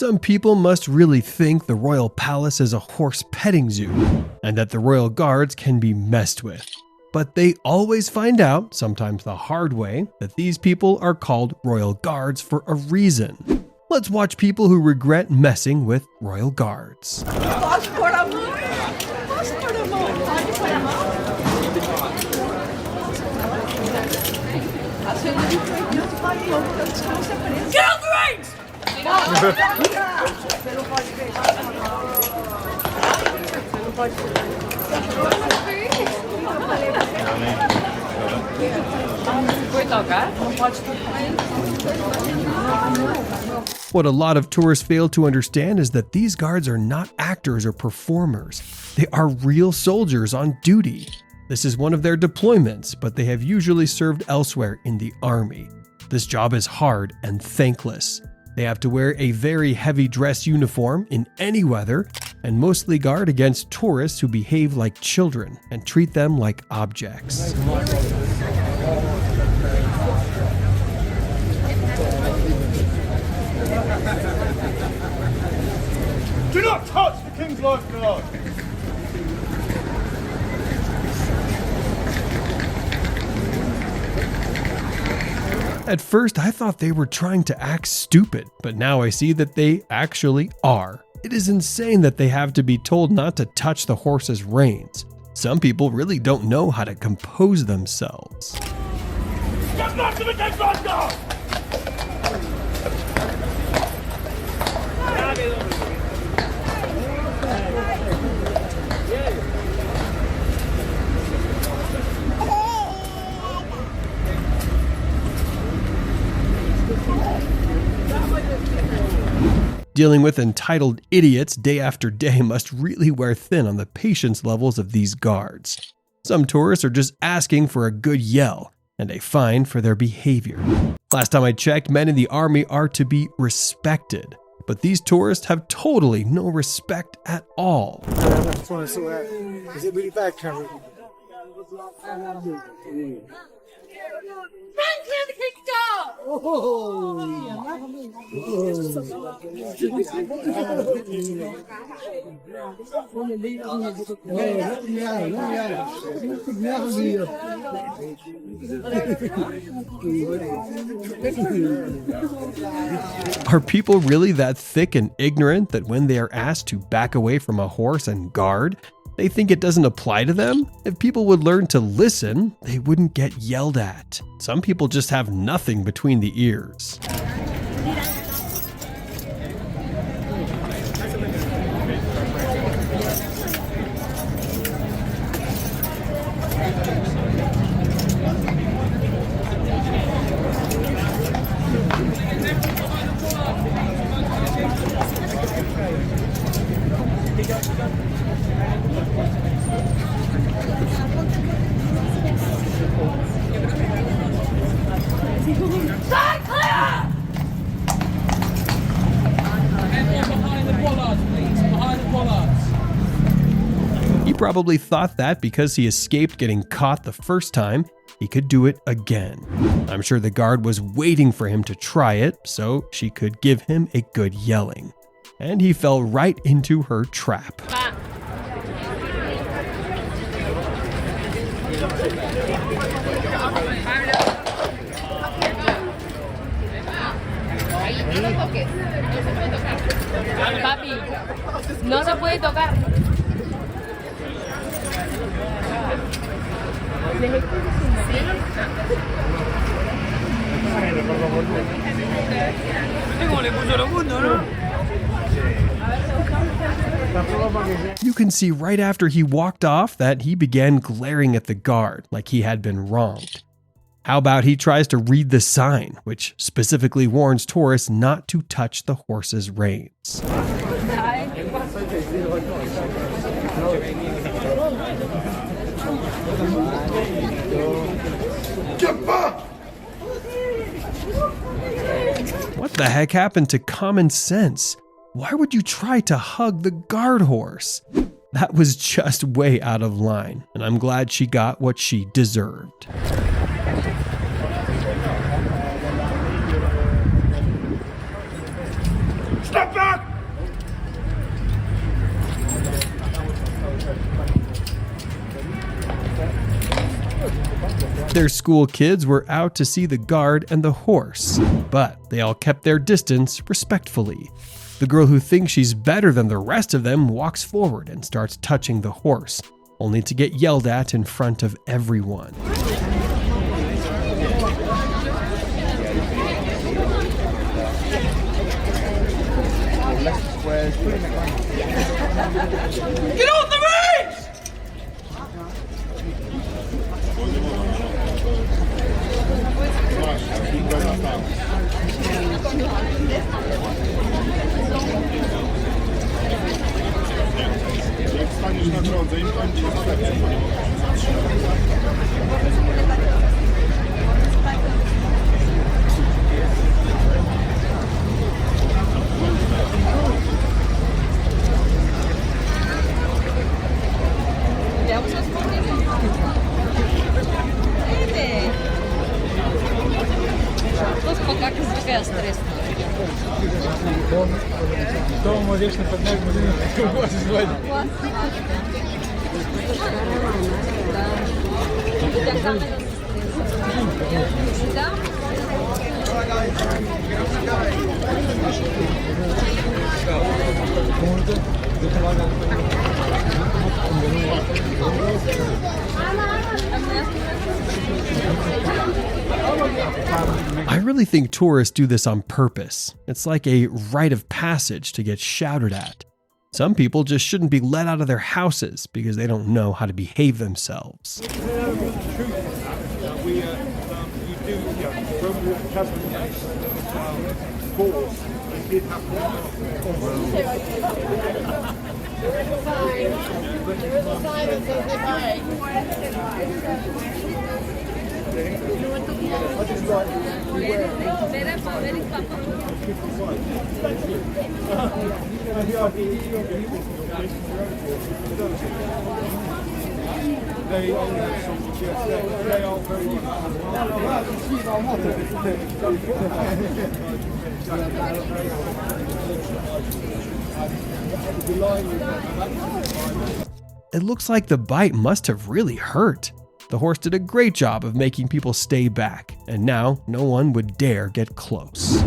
Some people must really think the royal palace is a horse petting zoo, and that the royal guards can be messed with. But they always find out, sometimes the hard way, that these people are called royal guards for a reason. Let's watch people who regret messing with royal guards. What a lot of tourists fail to understand is that these guards are not actors or performers. They are real soldiers on duty. This is one of their deployments, but they have usually served elsewhere in the army. This job is hard and thankless. They have to wear a very heavy dress uniform in any weather and mostly guard against tourists who behave like children and treat them like objects. Do not touch the king's lifeguard! At first, I thought they were trying to act stupid, but now I see that they actually are. It is insane that they have to be told not to touch the horse's reins. Some people really don't know how to compose themselves. Step back to the king's lifeguard! Dealing with entitled idiots day after day must really wear thin on the patience levels of these guards. Some tourists are just asking for a good yell and a fine for their behavior. Last time I checked, men in the army are to be respected, but these tourists have totally no respect at all. Is it really bad, Cameron? Are people really that thick and ignorant that when they are asked to back away from a horse and guard, they think it doesn't apply to them? If people would learn to listen, they wouldn't get yelled at. Some people just have nothing between the ears. Stand clear! Behind the bollards, please. Behind the bollards. He probably thought that because he escaped getting caught the first time, he could do it again. I'm sure the guard was waiting for him to try it so she could give him a good yelling. And he fell right into her trap. Papi, no se puede tocar. You can see right after he walked off that he began glaring at the guard like he had been wronged. How about he tries to read the sign, which specifically warns tourists not to touch the horse's reins. What the heck happened to common sense? Why would you try to hug the guard horse? That was just way out of line, and I'm glad she got what she deserved. Step back! Their school kids were out to see the guard and the horse, but they all kept their distance respectfully. The girl who thinks she's better than the rest of them walks forward and starts touching the horse, only to get yelled at in front of everyone. Get off the reins! Jak staniesz na drodze i będzie Как извлекая стресс. Дома вечно под ногу звали. I really think tourists do this on purpose. It's like a rite of passage to get shouted at. Some people just shouldn't be let out of their houses because they don't know how to behave themselves. They only have some suggest that they are very It looks like the bite must have really hurt. The horse did a great job of making people stay back, and now no one would dare get close.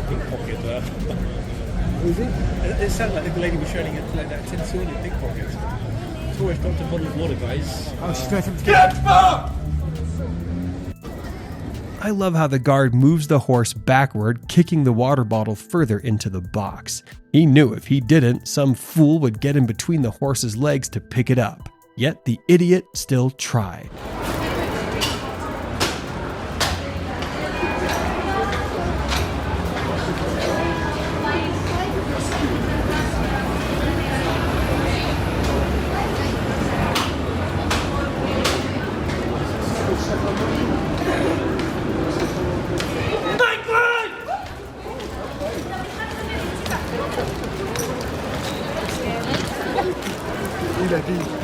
Pickpocket there. Is it? It sounded like the lady was showing it like that tin sword in pickpocket. Tourist dropped a bottle of water, guys. Oh, she's going to Get back! I love how the guard moves the horse backward, kicking the water bottle further into the box. He knew if he didn't, some fool would get in between the horse's legs to pick it up. Yet the idiot still tried.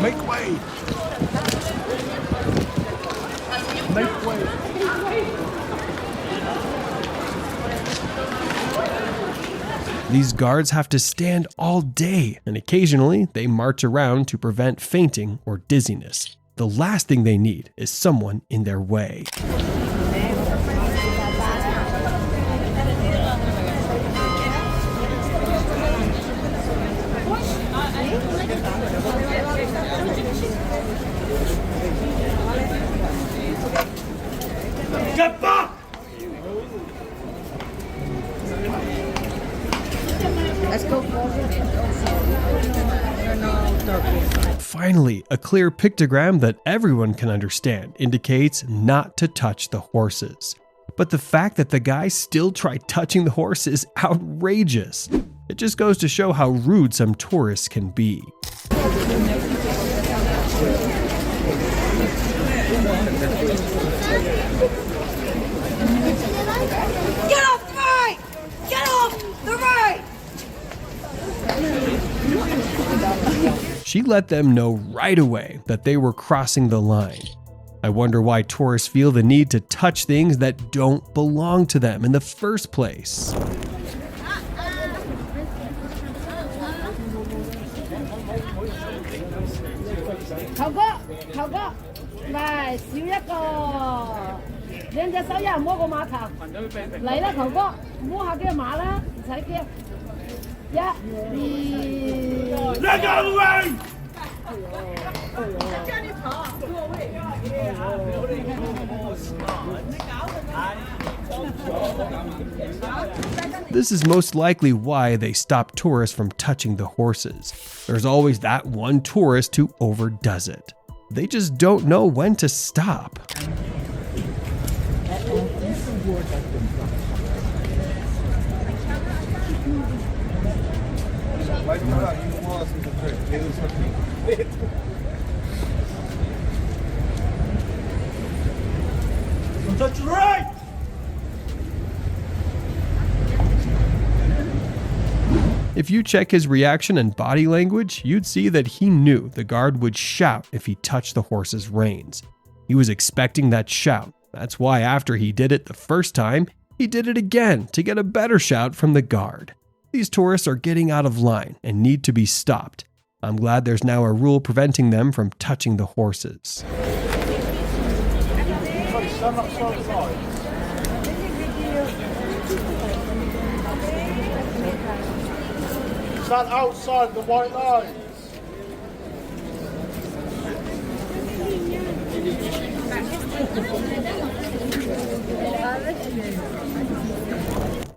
make way. Make way. These guards have to stand all day, and occasionally they march around to prevent fainting or dizziness. The last thing they need is someone in their way. Get back! Let's go forward. Finally, a clear pictogram that everyone can understand indicates not to touch the horses. But the fact that the guy still tried touching the horse is outrageous. It just goes to show how rude some tourists can be. Get off the right! Get off the right! She let them know right away that they were crossing the line. I wonder why tourists feel the need to touch things that don't belong to them in the first place. Let go of the way! This is most likely why they stop tourists from touching the horses. There's always that one tourist who overdoes it. They just don't know when to stop. Touch the right! If you check his reaction and body language, you'd see that he knew the guard would shout if he touched the horse's reins. He was expecting that shout. That's why after he did it the first time, he did it again to get a better shout from the guard. These tourists are getting out of line and need to be stopped. I'm glad there's now a rule preventing them from touching the horses. Stand outside the white lines.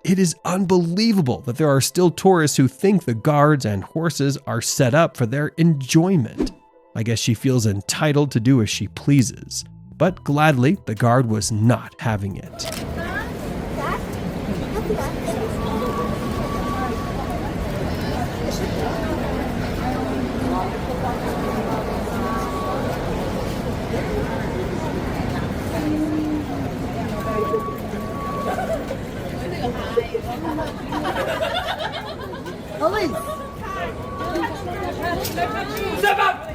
It is unbelievable that there are still tourists who think the guards and horses are set up for their enjoyment. I guess she feels entitled to do as she pleases. But gladly, the guard was not having it. Step up!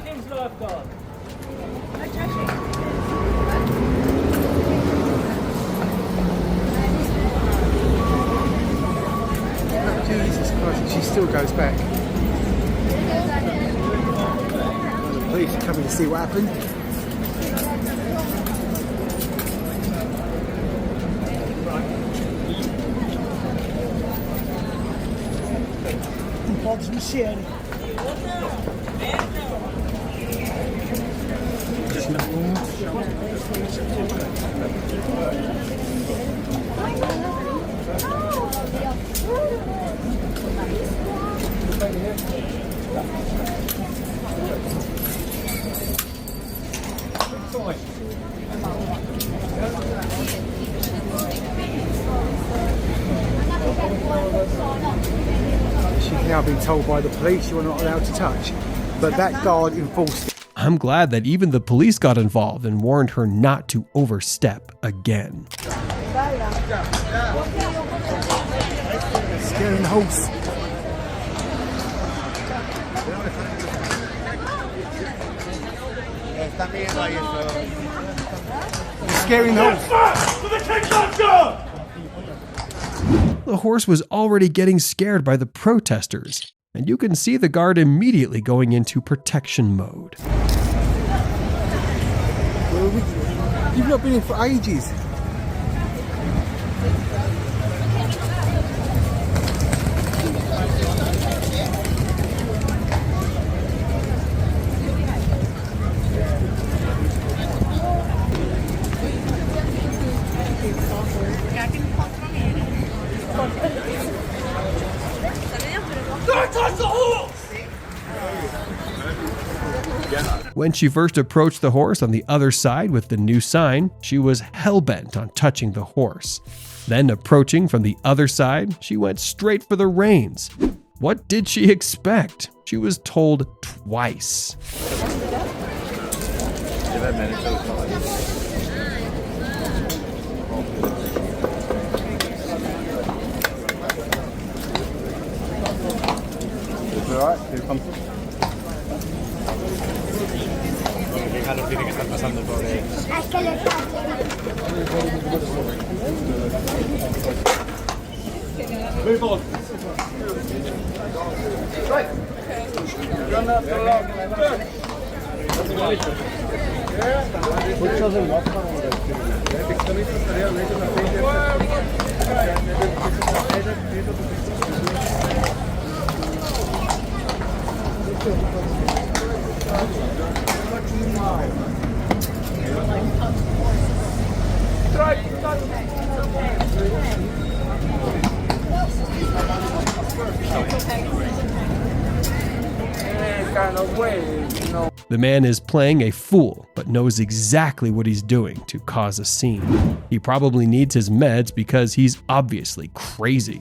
Jesus Christ, she still goes back. The police are coming to see what happened. She's now been told by the police you are not allowed to touch, but that guard enforced it. I'm glad that even the police got involved and warned her not to overstep again. Scaring the horse. Scaring the horse. To the kickboxer! The horse was already getting scared by the protesters, and you can see the guard immediately going into protection mode. You've not been in for ages. Don't touch the horse! When she first approached the horse on the other side with the new sign, she was hell-bent on touching the horse. Then approaching from the other side, she went straight for the reins. What did she expect? She was told twice. Alright, here it comes. calor tiene que estar pasando, pobre. Move on. Right. Run up the log. Kind of way, you know. The man is playing a fool, but knows exactly what he's doing to cause a scene. He probably needs his meds because he's obviously crazy.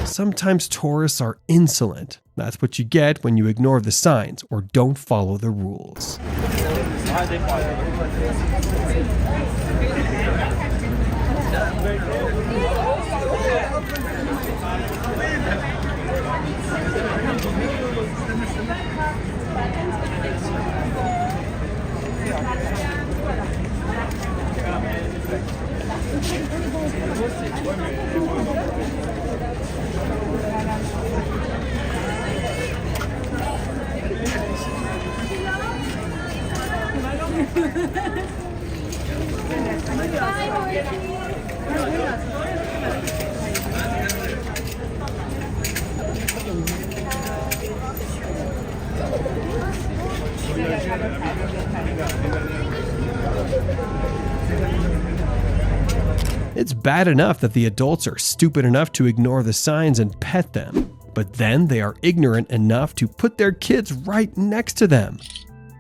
Sometimes tourists are insolent. That's what you get when you ignore the signs or don't follow the rules. It's bad enough that the adults are stupid enough to ignore the signs and pet them, but then they are ignorant enough to put their kids right next to them.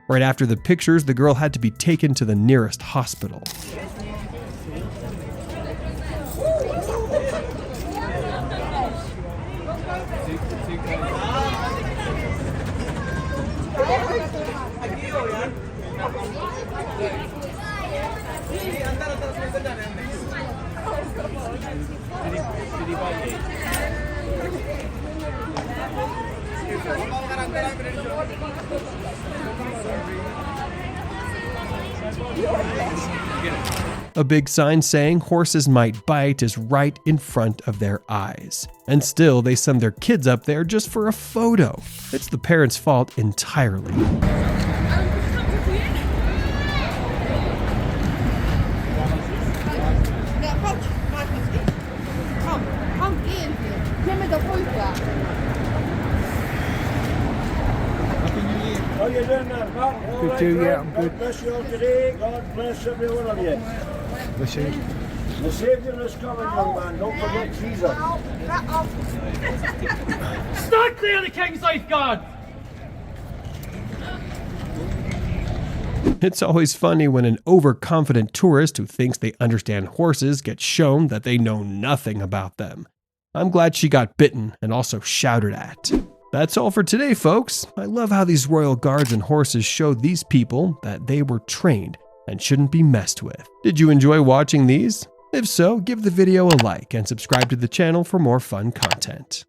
Right after the pictures, the girl had to be taken to the nearest hospital. A big sign saying horses might bite is right in front of their eyes. And still, they send their kids up there just for a photo. It's the parents' fault entirely. How you doing, man? Mark? All Good right, too, mate? yeah, I'm good. God bless you all today. God bless every one of you. Let's see. The Saviour is coming, young man. Don't forget Jesus. Stand clear of the king's lifeguard! It's always funny when an overconfident tourist who thinks they understand horses gets shown that they know nothing about them. I'm glad she got bitten and also shouted at. That's all for today, folks. I love how these royal guards and horses show these people that they were trained and shouldn't be messed with. Did you enjoy watching these? If so, give the video a like and subscribe to the channel for more fun content.